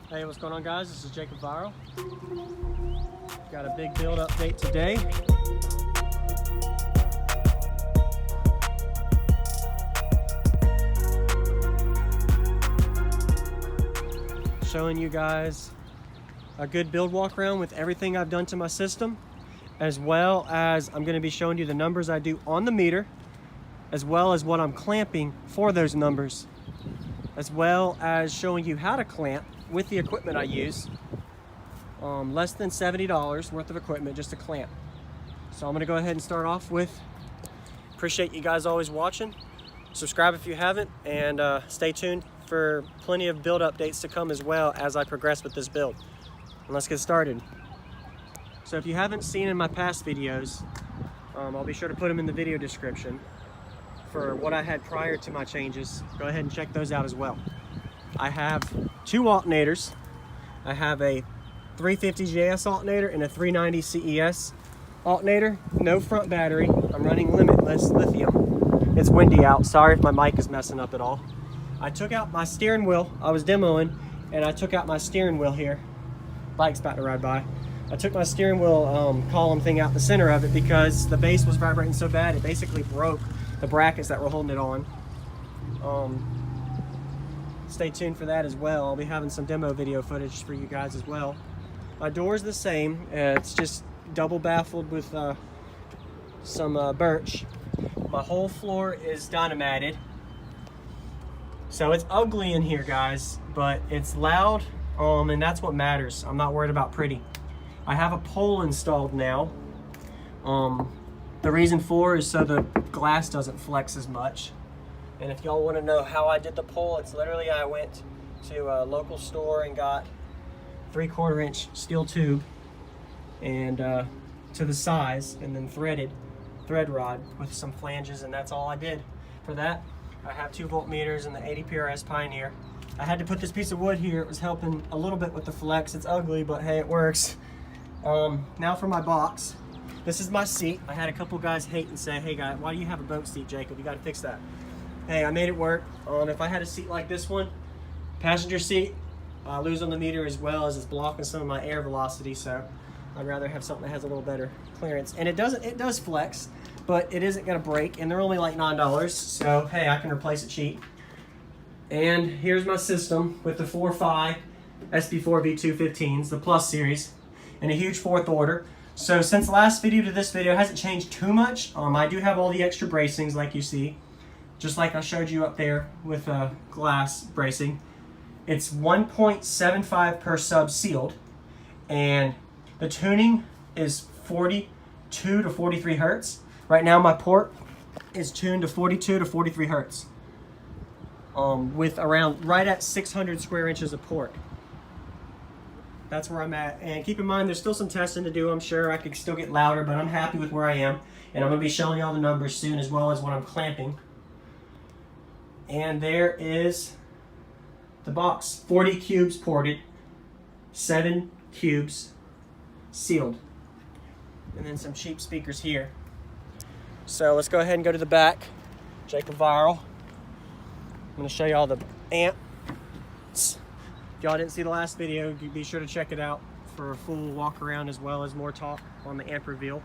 Hey, what's going on, guys? This is Jacob Viral. Got a big build update today. Showing you guys a good build walk around with everything I've done to my system, as well as I'm going to be showing you the numbers I do on the meter, as well as what I'm clamping for those numbers, as well as showing you how to clamp with the equipment I use. Less than $70 worth of equipment just to clamp. So I'm going to go ahead and start off with, appreciate you guys always watching. Subscribe if you haven't, and stay tuned for plenty of build updates to come as well as I progress with this build. And let's get started. So if you haven't seen in my past videos, I'll be sure to put them in the video description for what I had prior to my changes. Go ahead and check those out as well. I have two alternators. I have a 350 JS alternator and a 390 CES alternator. No front battery. I'm running limitless lithium. It's windy out. Sorry if my mic is messing up at all. I took out my steering wheel. I was demoing and I took out my steering wheel here. Bike's about to ride by. I took my steering wheel column thing out the center of it because the base was vibrating so bad it basically broke the brackets that were holding it on. Stay tuned for that as well. I'll be having some demo video footage for you guys as well. My door is the same. It's just double baffled with some birch. My whole floor is dynamited. So it's ugly in here, guys, but it's loud, and that's what matters. I'm not worried about pretty. I have a pole installed now. The reason for is so the glass doesn't flex as much. And if y'all want to know how I did the pole, it's literally I went to a local store and got 3/4 inch steel tube and to the size, and then threaded thread rod with some flanges, and that's all I did. For that, I have 2 voltmeters and the 80 PRS Pioneer. I had to put this piece of wood here. It was helping a little bit with the flex. It's ugly, but hey, it works. Now for my box. This is my seat. I had a couple guys hate and say, hey guy, why do you have a boat seat, Jacob? You got to fix that. Hey, I made it work. If I had a seat like this one, passenger seat, I lose on the meter as well as it's blocking some of my air velocity, so I'd rather have something that has a little better clearance. And it does flex, but it isn't gonna break, and they're only like $9, so hey, I can replace it cheap. And here's my system with the 4.5 SP4 V215s, the Plus series, and a huge 4th order. So since last video to this video, it hasn't changed too much. I do have all the extra bracings like you see, just like I showed you up there with glass bracing. It's 1.75 per sub sealed, and the tuning is 42 to 43 hertz. Right now my port is tuned to 42 to 43 hertz, with around right at 600 square inches of port. That's where I'm at. And keep in mind, there's still some testing to do. I'm sure I could still get louder, but I'm happy with where I am. And I'm going to be showing you all the numbers soon, as well as what I'm clamping. And there is the box. 40 cubes ported, 7 cubes sealed. And then some cheap speakers here. So let's go ahead and go to the back. Jacob Viral. I'm going to show you all the amps. If y'all didn't see the last video, be sure to check it out for a full walk around, as well as more talk on the amp reveal.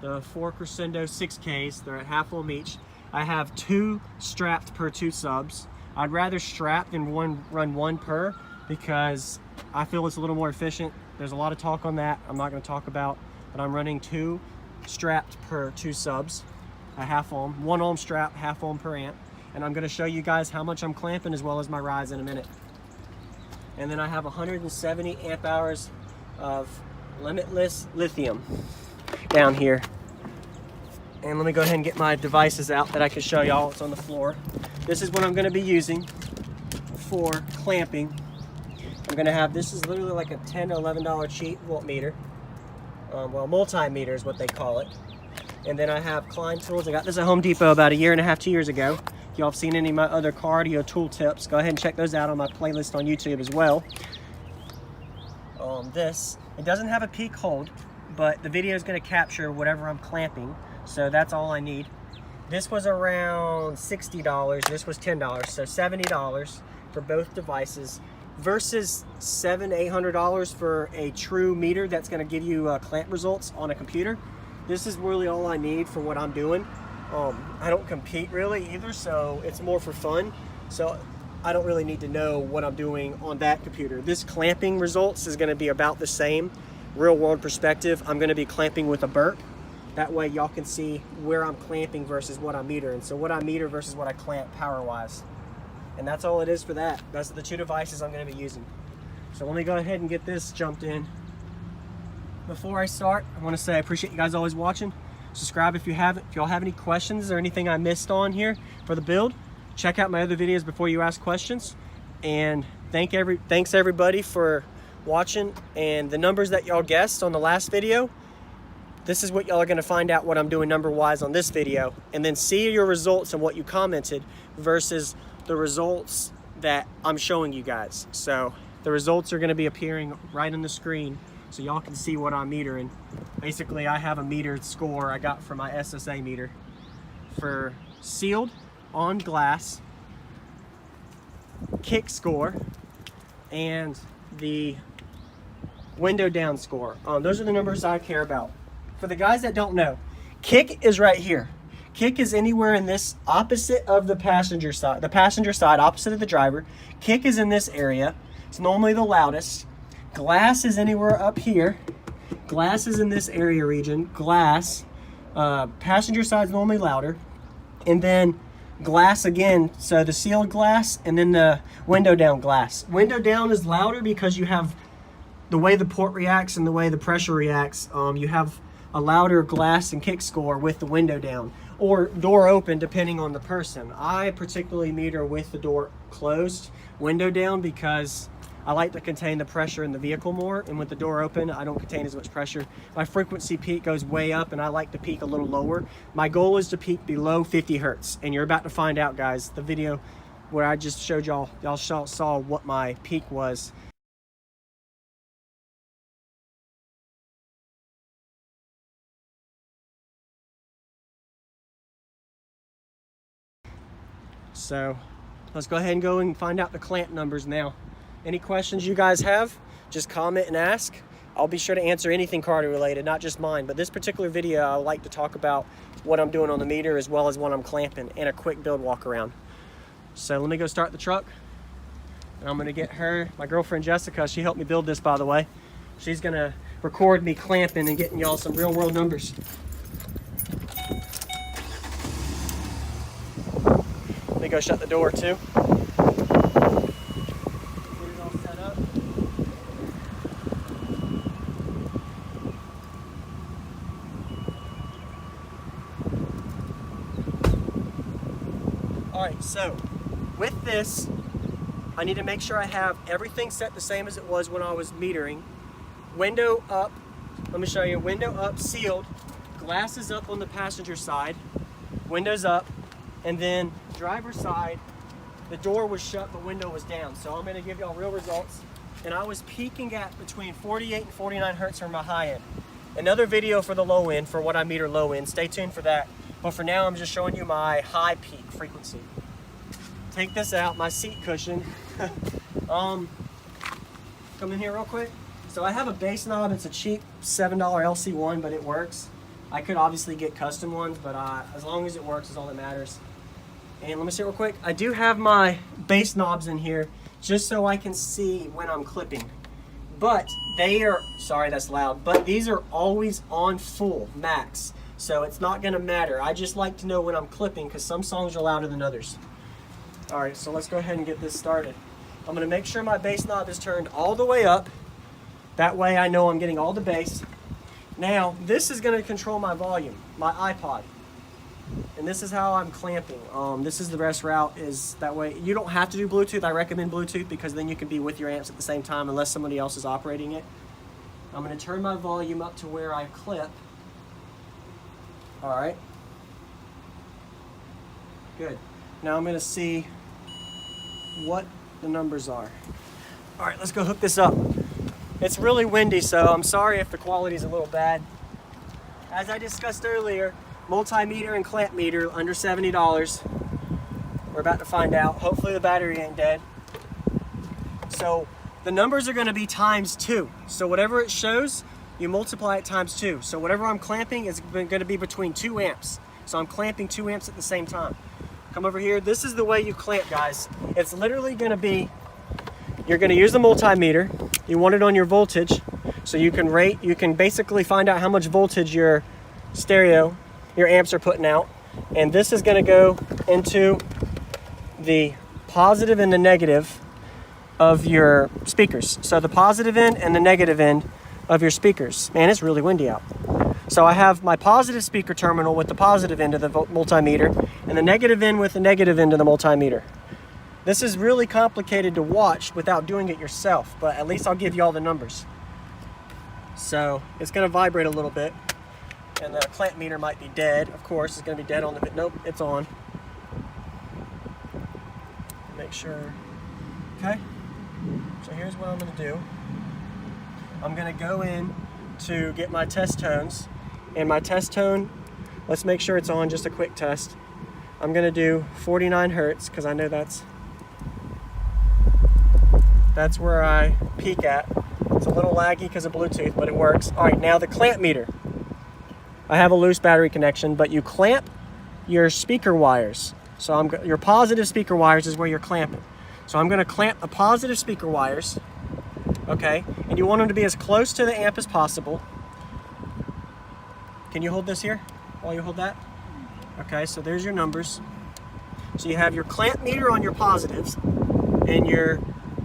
The 4 Crescendo 6Ks, they're at half ohm each. I have 2 strapped per 2 subs. I'd rather strap than run one per, because I feel it's a little more efficient. There's a lot of talk on that I'm not going to talk about, but I'm running 2 strapped per 2 subs, a half ohm, 1 ohm strap, half ohm per amp. And I'm going to show you guys how much I'm clamping as well as my rides in a minute. And then I have 170 amp hours of limitless lithium down here. And let me go ahead and get my devices out that I can show y'all. It's on the floor. This is what I'm going to be using for clamping. I'm going to have, this is literally like a $10 to $11 cheap voltmeter. Well, multimeter is what they call it. And then I have Klein tools. I got this at Home Depot about 1.5 years, 2 years ago. If y'all have seen any of my other cardio tool tips, go ahead and check those out on my playlist on YouTube as well. It doesn't have a peak hold, but the video is going to capture whatever I'm clamping, so that's all I need. This was around $60, this was $10, so $70 for both devices. versus $700-800 for a true meter that's going to give you clamp results on a computer. This is really all I need for what I'm doing. I don't compete really either, so it's more for fun. So I don't really need to know what I'm doing on that computer. This clamping results is going to be about the same. Real world perspective, I'm going to be clamping with a burp. That way y'all can see where I'm clamping versus what I'm metering. So what I meter versus what I clamp power wise. And that's all it is for that. That's the two devices I'm going to be using. So let me go ahead and get this jumped in. Before I start, I want to say I appreciate you guys always watching. Subscribe if you haven't. If y'all have any questions or anything I missed on here for the build, check out my other videos before you ask questions. And thanks everybody for watching. And the numbers that y'all guessed on the last video, this is what y'all are going to find out what I'm doing number wise on this video, and then see your results and what you commented versus the results that I'm showing you guys. So the results are going to be appearing right on the screen so y'all can see what I'm metering. Basically, I have a metered score I got from my SSA meter for sealed on glass, kick score, and the window down score. Those are the numbers I care about. For the guys that don't know, kick is right here. Kick is anywhere in this opposite of the passenger side opposite of the driver. Kick is in this area. It's normally the loudest. Glass is anywhere up here. Glass is in this area region. Glass, passenger side is normally louder. And then glass again, so the sealed glass, and then the window down glass. Window down is louder because you have the way the port reacts and the way the pressure reacts. You have a louder glass and kick score with the window down, or door open depending on the person. I particularly meter with the door closed, window down, because I like to contain the pressure in the vehicle more, and with the door open I don't contain as much pressure. My frequency peak goes way up and I like to peak a little lower. My goal is to peak below 50 hertz, and you're about to find out, guys. The video where I just showed y'all saw what my peak was. So let's go ahead and go and find out the clamp numbers now. Any questions you guys have, just comment and ask. I'll be sure to answer anything Carter related, not just mine. But this particular video, I like to talk about what I'm doing on the meter as well as what I'm clamping, and a quick build walk around. So let me go start the truck. And I'm gonna get her, my girlfriend Jessica, she helped me build this, by the way. She's gonna record me clamping and getting y'all some real world numbers. Let me go shut the door too. Alright, so with this, I need to make sure I have everything set the same as it was when I was metering. Window up, let me show you, window up, sealed, glasses up on the passenger side, windows up, and then driver's side, the door was shut but window was down. So I'm going to give y'all real results. And I was peaking at between 48 and 49 hertz for my high end. Another video for the low end, for what I meter low end, stay tuned for that. But for now, I'm just showing you my high peak frequency. Take this out, my seat cushion. Come in here real quick. So I have a bass knob. It's a cheap $7 LC1, but it works. I could obviously get custom ones, but as long as it works is all that matters. And let me see real quick. I do have my bass knobs in here just so I can see when I'm clipping. But they are, sorry that's loud, but these are always on full, max. So it's not gonna matter. I just like to know when I'm clipping because some songs are louder than others. All right, so let's go ahead and get this started. I'm gonna make sure my bass knob is turned all the way up. That way I know I'm getting all the bass. Now, this is gonna control my volume, my iPod. And this is how I'm clamping. This is the best route, is that way. You don't have to do Bluetooth. I recommend Bluetooth because then you can be with your amps at the same time unless somebody else is operating it. I'm gonna turn my volume up to where I clip. All right. Good. Now I'm gonna see what the numbers are. All right, let's go hook this up. It's really windy, so I'm sorry if the quality is a little bad. As I discussed earlier, multimeter and clamp meter under $70. We're about to find out. Hopefully the battery ain't dead. So So the numbers are going to be ×2. So whatever it shows, you multiply it ×2. So whatever I'm clamping is going to be between 2 amps. So I'm clamping 2 amps at the same time. Come over here. This is the way you clamp, guys. It's literally going to be, you're going to use the multimeter. You want it on your voltage, so you can basically find out how much voltage your stereo, your amps are putting out. And this is going to go into the positive and the negative of your speakers. So the positive end and the negative end of your speakers. Man, it's really windy out. So I have my positive speaker terminal with the positive end of the multimeter and the negative end with the negative end of the multimeter. This is really complicated to watch without doing it yourself, but at least I'll give you all the numbers. So it's going to vibrate a little bit, and the clamp meter might be dead. Of course, it's going to be dead on the bit. Nope, it's on. Make sure. Okay. So here's what I'm going to do. I'm going to go in to get my test tones, and my test tone, let's make sure it's on, just a quick test. I'm going to do 49 hertz because I know that's where I peak at. It's a little laggy because of Bluetooth, but it works. All right, now the clamp meter. I have a loose battery connection, but you clamp your speaker wires. So your positive speaker wires is where you're clamping. So I'm going to clamp the positive speaker wires, okay? And you want them to be as close to the amp as possible. Can you hold this here while you hold that? Okay, so there's your numbers. So you have your clamp meter on your positives and your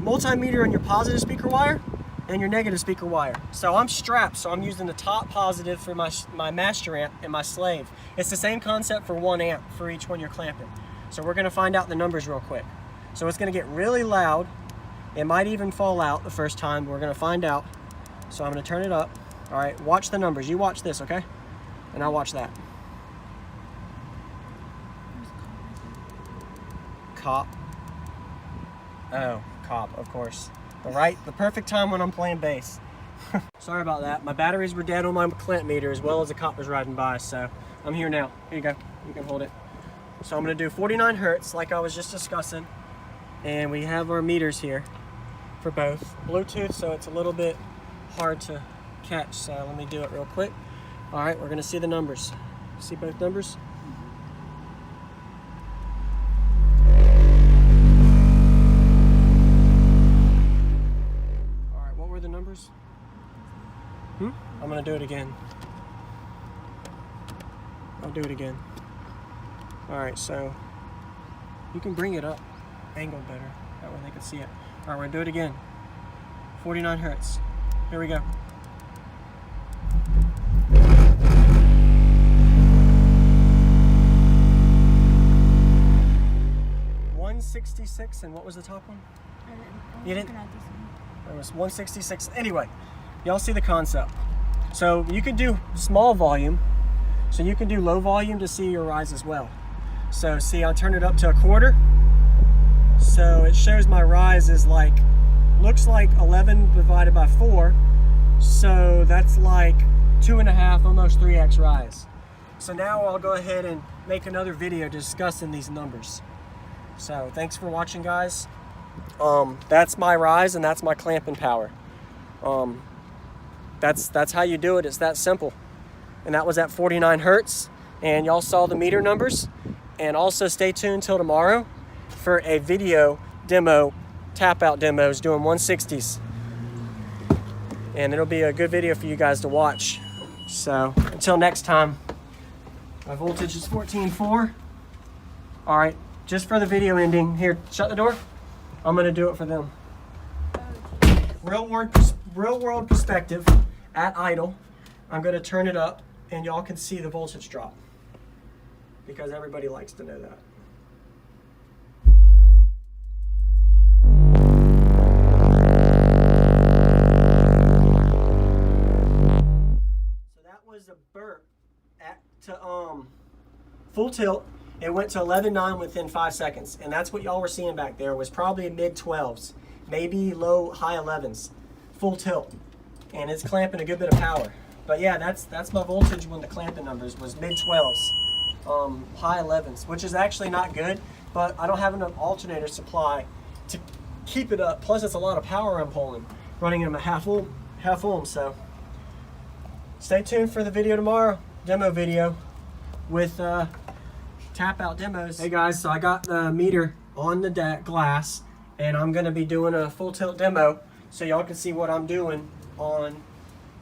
multimeter on your positive speaker wire and your negative speaker wire. So I'm strapped, so I'm using the top positive for my master amp and my slave. It's the same concept for 1 amp for each one you're clamping. So we're gonna find out the numbers real quick. So it's gonna get really loud. It might even fall out the first time. We're gonna find out. So I'm gonna turn it up. All right, watch the numbers. You watch this, okay? And I'll watch that. Cop. Oh, cop, of course. The perfect time when I'm playing bass. Sorry about that. My batteries were dead on my clamp meter as well as the cop was riding by, so I'm here now. Here you go. You can hold it. So I'm going to do 49 hertz like I was just discussing. And we have our meters here for both. Bluetooth, so it's a little bit hard to catch. So let me do it real quick. All right, we're going to see the numbers. See both numbers? I'm gonna do it again. I'll do it again. All right, so you can bring it up, angled better. That way they can see it. All right, we're gonna do it again. 49 hertz. Here we go. $166, and what was the top one? You didn't? It was 166. Anyway, y'all see the concept. So you can do small volume, so you can do low volume to see your rise as well. So see, I'll turn it up to 1/4. So it shows my rise is like, looks like 11 divided by 4. So that's like 2.5, almost 3x rise. So now I'll go ahead and make another video discussing these numbers. So thanks for watching, guys. That's my rise and that's my clamping power. That's how you do it. It's that simple. And that was at 49 hertz. And y'all saw the meter numbers. And also stay tuned till tomorrow for a video demo, tap out demos doing 160s. And it'll be a good video for you guys to watch. So until next time, my voltage is 14.4. All right, just for the video ending, here, shut the door. I'm gonna do it for them. Real world perspective at idle. I'm gonna turn it up and y'all can see the voltage drop because everybody likes to know that. So that was a burp to full tilt. It went to 11.9 within 5 seconds, and that's what y'all were seeing back there was probably mid 12s, maybe high 11s, full tilt, and it's clamping a good bit of power. But yeah, that's my voltage when the clamping numbers was mid 12s, high 11s, which is actually not good, but I don't have enough alternator supply to keep it up. Plus, it's a lot of power I'm pulling, running them at half ohm. So, stay tuned for the video tomorrow, demo video with tap out demos. Hey guys, so I got the meter on the glass, and I'm gonna be doing a full tilt demo so y'all can see what I'm doing on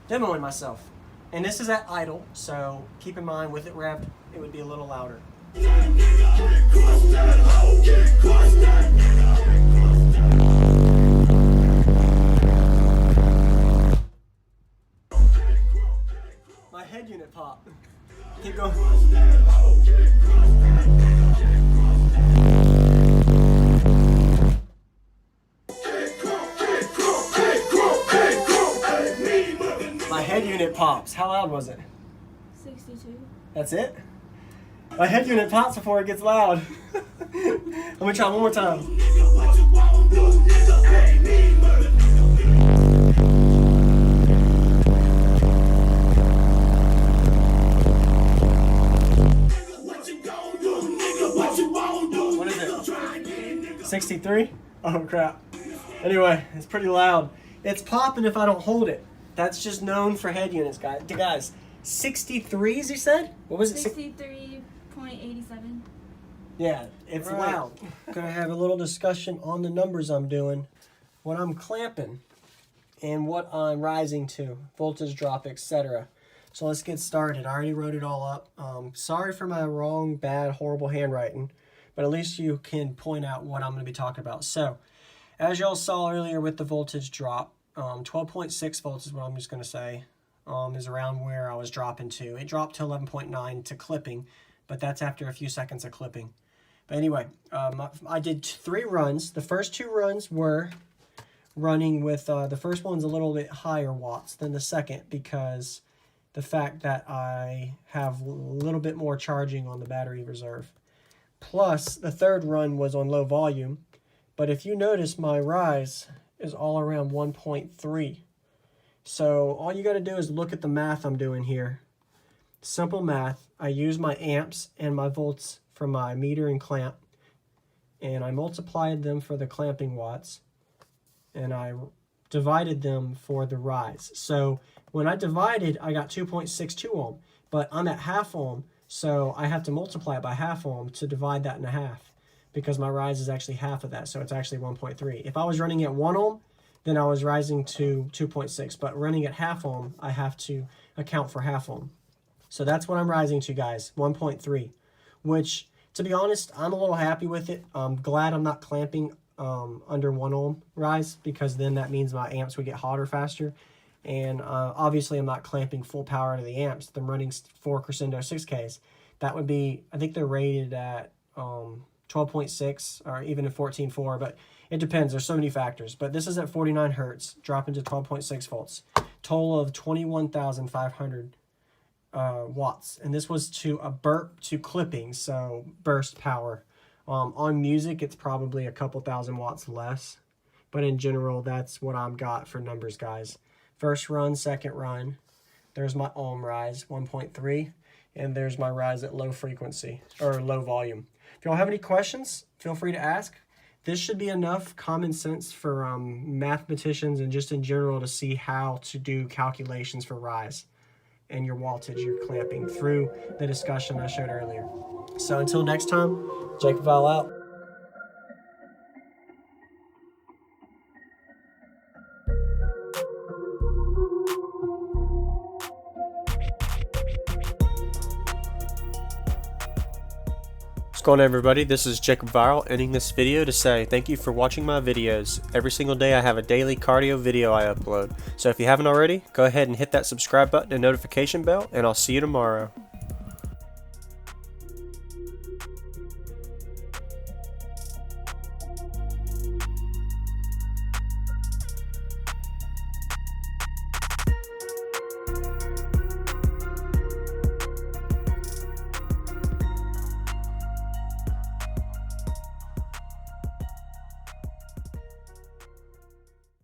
demoing myself. And this is at idle, so keep in mind with it revved, it would be a little louder. My head unit pop. Keep going. My head unit pops. How loud was it? 62. That's it? My head unit pops before it gets loud. Let me try one more time. What is it? 63? Oh crap. Anyway, it's pretty loud. It's popping if I don't hold it. That's just known for head units, guys. 63s, you said? What was it? 63.87. Yeah, it's loud. Gonna have a little discussion on the numbers I'm doing, what I'm clamping, and what I'm rising to, voltage drop, etc. So let's get started. I already wrote it all up. Sorry for my wrong, bad, horrible handwriting, but at least you can point out what I'm gonna be talking about. So, as y'all saw earlier with the voltage drop, 12.6 volts is what I'm just going to say, is around where I was dropping to. It dropped to 11.9 to clipping, but that's after a few seconds of clipping. But anyway, I did 3 runs. The first 2 runs were running with, the first one's a little bit higher watts than the second because the fact that I have a little bit more charging on the battery reserve. Plus, the third run was on low volume, but if you notice, my rise is all around 1.3. So all you got to do is look at the math I'm doing here. Simple math. I use my amps and my volts from my meter and clamp, and I multiplied them for the clamping watts, and I divided them for the rise. So when I divided, I got 2.62 ohm, but I'm at half ohm, so I have to multiply it by half ohm to divide that in half, because my rise is actually half of that, so it's actually 1.3. If I was running at 1 ohm, then I was rising to 2.6, but running at half ohm, I have to account for half ohm. So that's what I'm rising to, guys, 1.3, which, to be honest, I'm a little happy with it. I'm glad I'm not clamping under 1 ohm rise, because then that means my amps would get hotter faster. And obviously, I'm not clamping full power to the amps. I'm running 4 Crescendo 6Ks. That would be, I think they're rated at 12.6 or even a 14.4, but it depends. There's so many factors. But this is at 49 hertz, dropping to 12.6 volts. Total of 21,500 watts. And this was to a burp to clipping, so burst power. On music, it's probably a couple thousand watts less. But in general, that's what I've got for numbers, guys. First run, second run. There's my ohm rise, 1.3. And there's my rise at low frequency, or low volume. If y'all have any questions, feel free to ask. This should be enough common sense for mathematicians and just in general to see how to do calculations for rise and your wattage you're clamping through the discussion I showed earlier. So until next time, Jacob Val out. What's going on, everybody? This is Jacob Viral ending this video to say thank you for watching my videos. Every single day I have a daily cardio video I upload. So if you haven't already, go ahead and hit that subscribe button and notification bell, and I'll see you tomorrow.